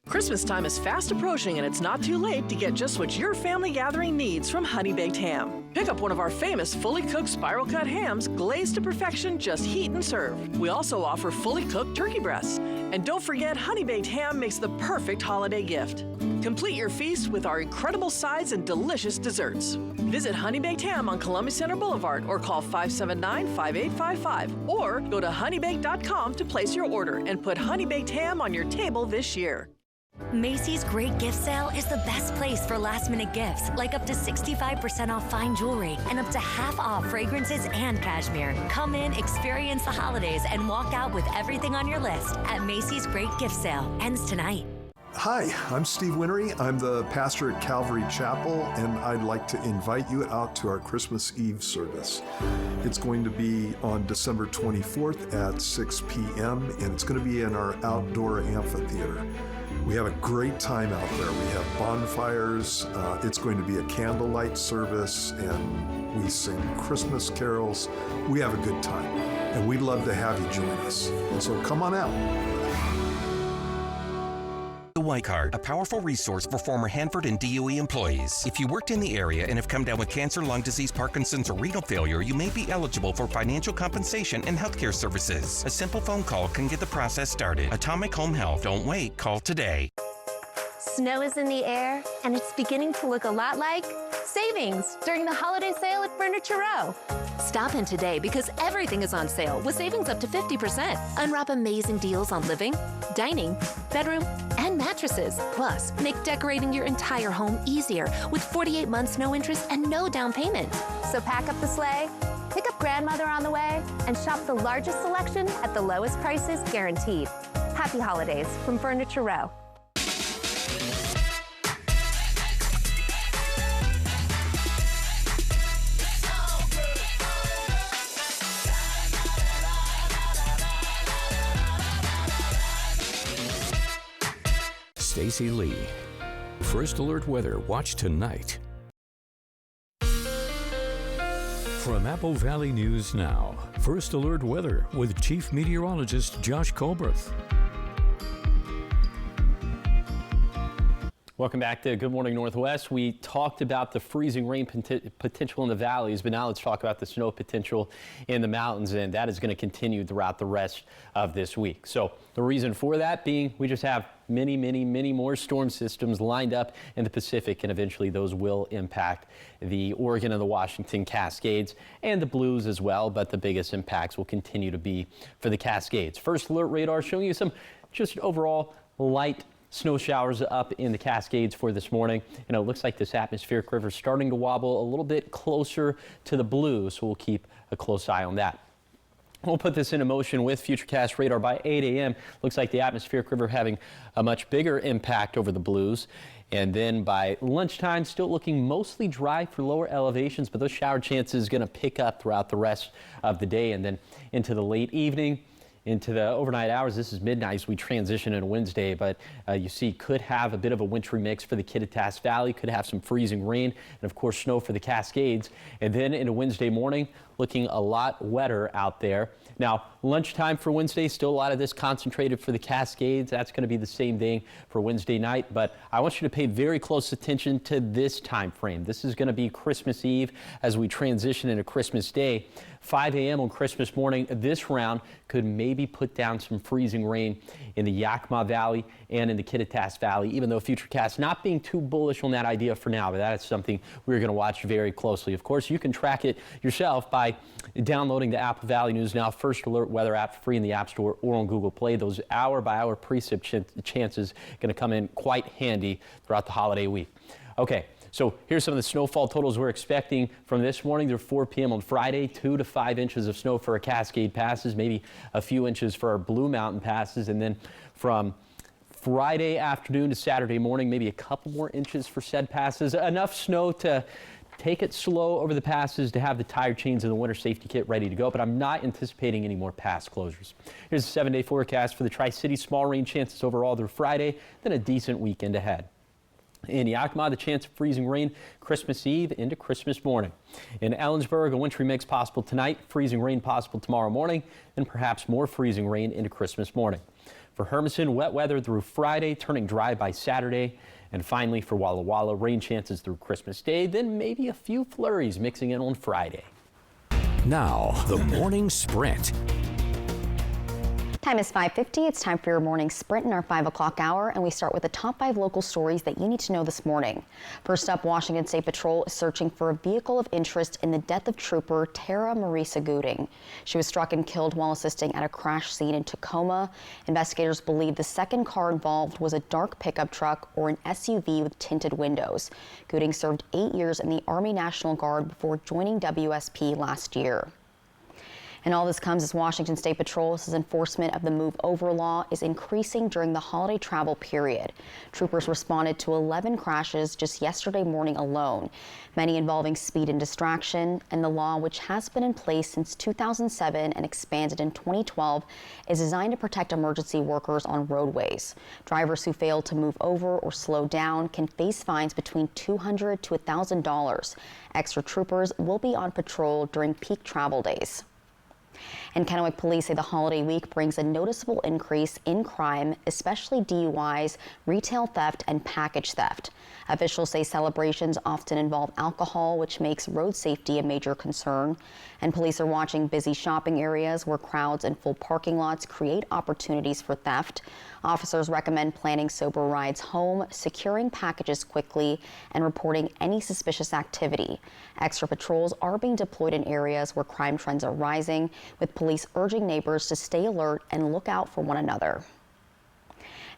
Christmas time is fast approaching, and it's not too late to get just what your family gathering needs from Honey Baked Ham. Pick up one of our famous fully cooked spiral cut hams, glazed to perfection, just heat and serve. We also offer fully cooked turkey breasts. And don't forget, Honey Baked Ham makes the perfect holiday gift. Complete your feast with our incredible sides and delicious desserts. Visit Honey Baked Ham on Columbia Center Boulevard or call 579-5855 or go to honeybaked.com to place your order and put Honey Baked Ham on your table this year. Macy's Great Gift Sale is the best place for last-minute gifts, like up to 65% off fine jewelry and up to half off fragrances and cashmere. Come in, experience the holidays, and walk out with everything on your list at Macy's Great Gift Sale. Ends tonight. Hi, I'm Steve Winnery. I'm the pastor at Calvary Chapel, and I'd like to invite you out to our Christmas Eve service. It's going to be on December 24th at 6 p.m., and it's going to be in our outdoor amphitheater. We have a great time out there. We have bonfires. It's going to be a candlelight service, and we sing Christmas carols. We have a good time, and we'd love to have you join us. And so come on out. The White Card, a powerful resource for former Hanford and DOE employees. If you worked in the area and have come down with cancer, lung disease, Parkinson's, or renal failure, you may be eligible for financial compensation and healthcare services. A simple phone call can get the process started. Atomic Home Health. Don't wait. Call today. Snow is in the air, and it's beginning to look a lot like savings during the holiday sale at Furniture Row. Stop in today because everything is on sale with savings up to 50%. Unwrap amazing deals on living, dining, bedroom, and mattresses. Plus, make decorating your entire home easier with 48 months no interest and no down payment. So pack up the sleigh, pick up grandmother on the way, and shop the largest selection at the lowest prices guaranteed. Happy holidays from Furniture Row. Stacy Lee. First Alert Weather. Watch tonight. From Apple Valley News Now, First Alert Weather with Chief Meteorologist Josh Colbert. Welcome back to Good Morning Northwest. We talked about the freezing rain potential in the valleys, but now let's talk about the snow potential in the mountains, and that is going to continue throughout the rest of this week. So the reason for that being we just have many more storm systems lined up in the Pacific, and eventually those will impact the Oregon and the Washington Cascades and the Blues as well, but the biggest impacts will continue to be for the Cascades. First Alert radar showing you some just overall light snow showers up in the Cascades for this morning. And it looks like this atmospheric river is starting to wobble a little bit closer to the Blues, so we'll keep a close eye on that. We'll put this into motion with Futurecast radar by 8 a.m. Looks like the atmospheric river having a much bigger impact over the Blues. And then by lunchtime, still looking mostly dry for lower elevations, but those shower chances going to pick up throughout the rest of the day and then into the late evening. Into the overnight hours. This is midnight as we transition into Wednesday, but you see could have a bit of a wintry mix for the Kittitas Valley, could have some freezing rain, and of course snow for the Cascades. And then into Wednesday morning, looking a lot wetter out there. Now, lunchtime for Wednesday, still a lot of this concentrated for the Cascades. That's going to be the same thing for Wednesday night, but I want you to pay very close attention to this time frame. This is going to be Christmas Eve as we transition into Christmas Day. 5 a.m. on Christmas morning, this round could maybe put down some freezing rain in the Yakima Valley and in the Kittitas Valley, even though Futurecast not being too bullish on that idea for now, but that is something we're going to watch very closely. Of course, you can track it yourself by by downloading the Apple Valley News Now First Alert weather app free in the App Store or on Google Play. Those hour-by-hour precip chances going to come in quite handy throughout the holiday week. Okay, so here's some of the snowfall totals we're expecting from this morning through 4 p.m. on Friday. 2 to 5 inches of snow for our Cascade passes, maybe a few inches for our Blue Mountain passes, and then from Friday afternoon to Saturday morning, maybe a couple more inches for said passes. Enough snow to take it slow over the passes to have the tire chains and the winter safety kit ready to go, but I'm not anticipating any more pass closures. Here's a 7-day forecast for the Tri-Cities. Small rain chances overall through Friday, then a decent weekend ahead. In Yakima, the chance of freezing rain Christmas Eve into Christmas morning. In Ellensburg, a wintry mix possible tonight, freezing rain possible tomorrow morning, and perhaps more freezing rain into Christmas morning. For Hermiston, wet weather through Friday, turning dry by Saturday. And finally, for Walla Walla, rain chances through Christmas Day, then maybe a few flurries mixing in on Friday. Now, the morning sprint. Time is 5:50. It's time for your morning sprint in our 5 o'clock hour, and we start with the top 5 local stories that you need to know this morning. First up, Washington State Patrol is searching for a vehicle of interest in the death of Trooper Tara Marisa Gooding. She was struck and killed while assisting at a crash scene in Tacoma. Investigators believe the second car involved was a dark pickup truck or an SUV with tinted windows. Gooding served 8 years in the Army National Guard before joining WSP last year. And all this comes as Washington State Patrol says enforcement of the Move Over law is increasing during the holiday travel period. Troopers responded to 11 crashes just yesterday morning alone, many involving speed and distraction. And the law, which has been in place since 2007 and expanded in 2012, is designed to protect emergency workers on roadways. Drivers who fail to move over or slow down can face fines between $200 to $1,000. Extra troopers will be on patrol during peak travel days. And Kennewick police say the holiday week brings a noticeable increase in crime, especially DUIs, retail theft, and package theft. Officials say celebrations often involve alcohol, which makes road safety a major concern. And police are watching busy shopping areas where crowds and full parking lots create opportunities for theft. Officers recommend planning sober rides home, securing packages quickly, and reporting any suspicious activity. Extra patrols are being deployed in areas where crime trends are rising, with police urging neighbors to stay alert and look out for one another.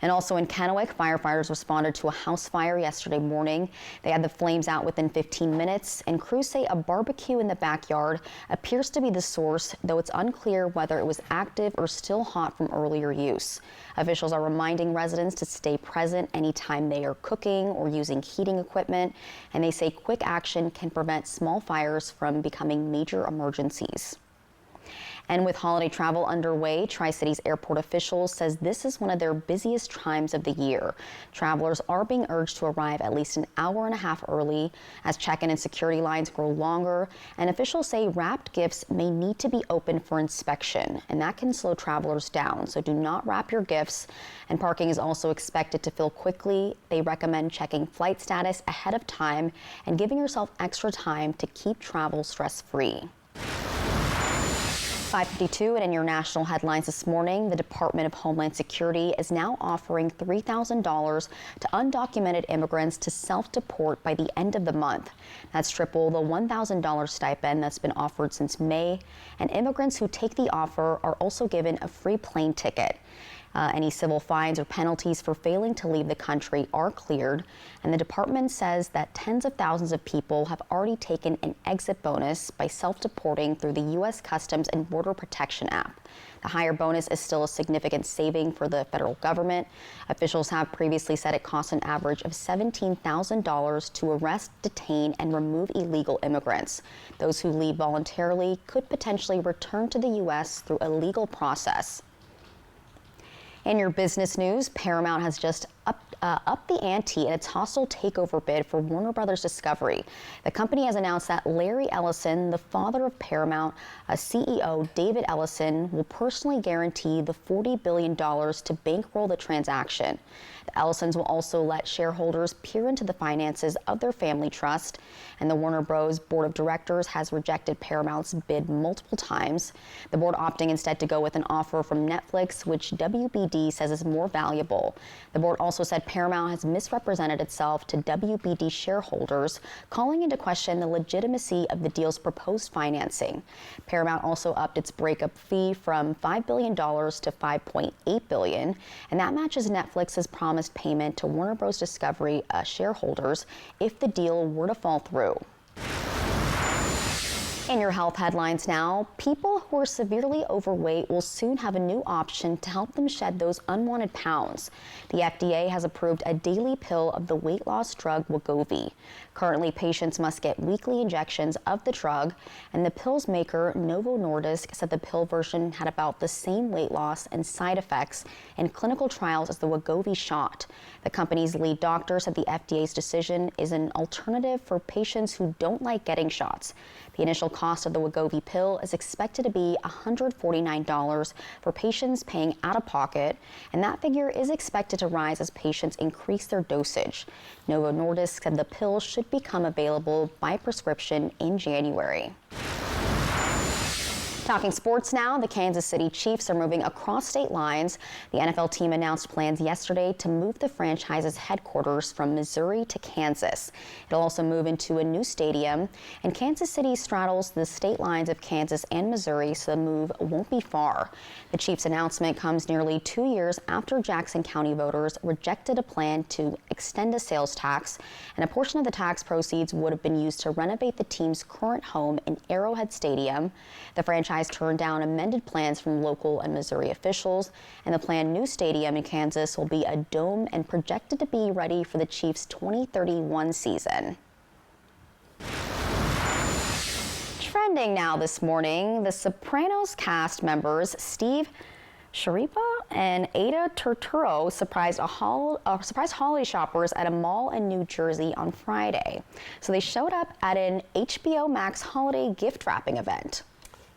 And also in Kennewick, firefighters responded to a house fire yesterday morning. They had the flames out within 15 minutes, and crews say a barbecue in the backyard appears to be the source, though it's unclear whether it was active or still hot from earlier use. Officials are reminding residents to stay present anytime they are cooking or using heating equipment, and they say quick action can prevent small fires from becoming major emergencies. And with holiday travel underway, Tri-Cities airport officials says this is one of their busiest times of the year. Travelers are being urged to arrive at least an hour and a half early as check-in and security lines grow longer. And officials say wrapped gifts may need to be open for inspection, and that can slow travelers down. So do not wrap your gifts. And parking is also expected to fill quickly. They recommend checking flight status ahead of time and giving yourself extra time to keep travel stress-free. 5:52, and in your national headlines this morning, the Department of Homeland Security is now offering $3,000 to undocumented immigrants to self-deport by the end of the month. That's triple the $1,000 stipend that's been offered since May. And immigrants who take the offer are also given a free plane ticket. Any civil fines or penalties for failing to leave the country are cleared, and the department says that tens of thousands of people have already taken an exit bonus by self-deporting through the U.S. Customs and Border Protection app. The higher bonus is still a significant saving for the federal government. Officials have previously said it costs an average of $17,000 to arrest, detain, and remove illegal immigrants. Those who leave voluntarily could potentially return to the U.S. through a legal process. In your business news, Paramount has just upped the ante in its hostile takeover bid for Warner Brothers Discovery. The company has announced that Larry Ellison, the father of Paramount, CEO David Ellison, will personally guarantee the $40 billion to bankroll the transaction. The Ellisons will also let shareholders peer into the finances of their family trust, and the Warner Bros. Board of Directors has rejected Paramount's bid multiple times, the board opting instead to go with an offer from Netflix, which WBD says is more valuable. The board also also said Paramount has misrepresented itself to WBD shareholders, calling into question the legitimacy of the deal's proposed financing. Paramount also upped its breakup fee from $5 billion to $5.8 billion, and that matches Netflix's promised payment to Warner Bros. Discovery shareholders if the deal were to fall through. In your health headlines now, people who are severely overweight will soon have a new option to help them shed those unwanted pounds. The FDA has approved a daily pill of the weight loss drug Wegovy. Currently, patients must get weekly injections of the drug, and the pill's maker, Novo Nordisk, said the pill version had about the same weight loss and side effects in clinical trials as the Wegovy shot. The company's lead doctor said the FDA's decision is an alternative for patients who don't like getting shots. The initial cost of the Wegovy pill is expected to be $149 for patients paying out of pocket, and that figure is expected to rise as patients increase their dosage. Novo Nordisk said the pill should become available by prescription in January. Talking sports now, the Kansas City Chiefs are moving across state lines. The NFL team announced plans yesterday to move the franchise's headquarters from Missouri to Kansas. It'll also move into a new stadium, and Kansas City straddles the state lines of Kansas and Missouri, so the move won't be far. The Chiefs' announcement comes nearly 2 years after Jackson County voters rejected a plan to extend a sales tax, and a portion of the tax proceeds would have been used to renovate the team's current home in Arrowhead Stadium. The franchise turned down amended plans from local and Missouri officials, and the planned new stadium in Kansas will be a dome and projected to be ready for the Chiefs' 2031 season. Trending now this morning, the Sopranos cast members Steve Schirripa and Ada Turturro surprised holiday shoppers at a mall in New Jersey on Friday. So they showed up at an HBO Max holiday gift wrapping event.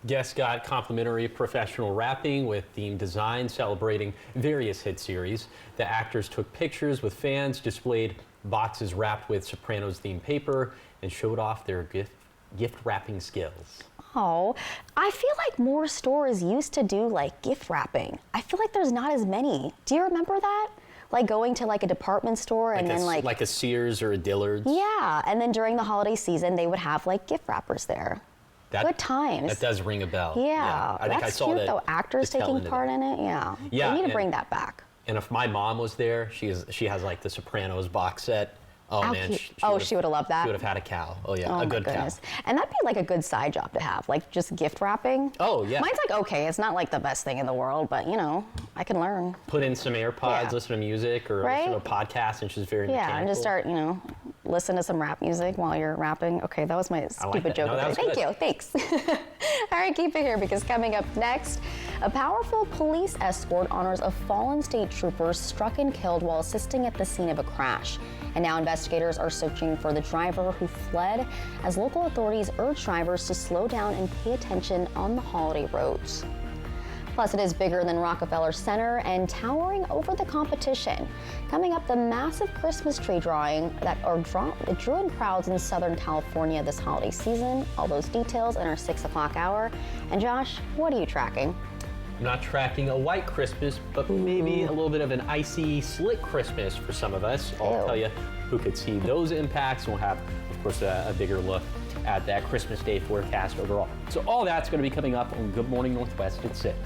Guests got complimentary professional wrapping with themed designs celebrating various hit series. The actors took pictures with fans, displayed boxes wrapped with Sopranos-themed paper, and showed off their gift wrapping skills. Oh, I feel like more stores used to do like gift wrapping. I feel like there's not as many. Do you remember that? Like going to like a department store and then like a Sears or a Dillard's? Yeah, and then during the holiday season, they would have like gift wrappers there. Good times. That does ring a bell. Yeah, I think that's I saw cute that though. Actors taking part in it. Yeah. Yeah. We need to bring that back. And if my mom was there, she has like the Sopranos box set. Oh man, she would have loved that. She would have had a cow. Oh yeah, oh, a good cow. And that'd be like a good side job to have, like just gift wrapping. Oh yeah. Mine's like okay, it's not like the best thing in the world, but you know, I can learn. Put in some AirPods, listen to music, or listen to a podcast, and she's very mechanical. And just start, you know, listen to some rap music while you're rapping. Okay, that was my stupid joke. No, Thank you, thanks. All right, keep it here because coming up next, a powerful police escort honors a fallen state trooper struck and killed while assisting at the scene of a crash. And now investigators are searching for the driver who fled as local authorities urge drivers to slow down and pay attention on the holiday roads. Plus, it is bigger than Rockefeller Center and towering over the competition. Coming up, the massive Christmas tree drawing that drew in crowds in Southern California this holiday season. All those details in our 6 o'clock hour. And Josh, what are you tracking? I'm not tracking a white Christmas, but maybe a little bit of an icy, slick Christmas for some of us. I'll tell you who could see those impacts. We'll have, of course, a bigger look at that Christmas Day forecast overall. So all that's going to be coming up on Good Morning Northwest at 6.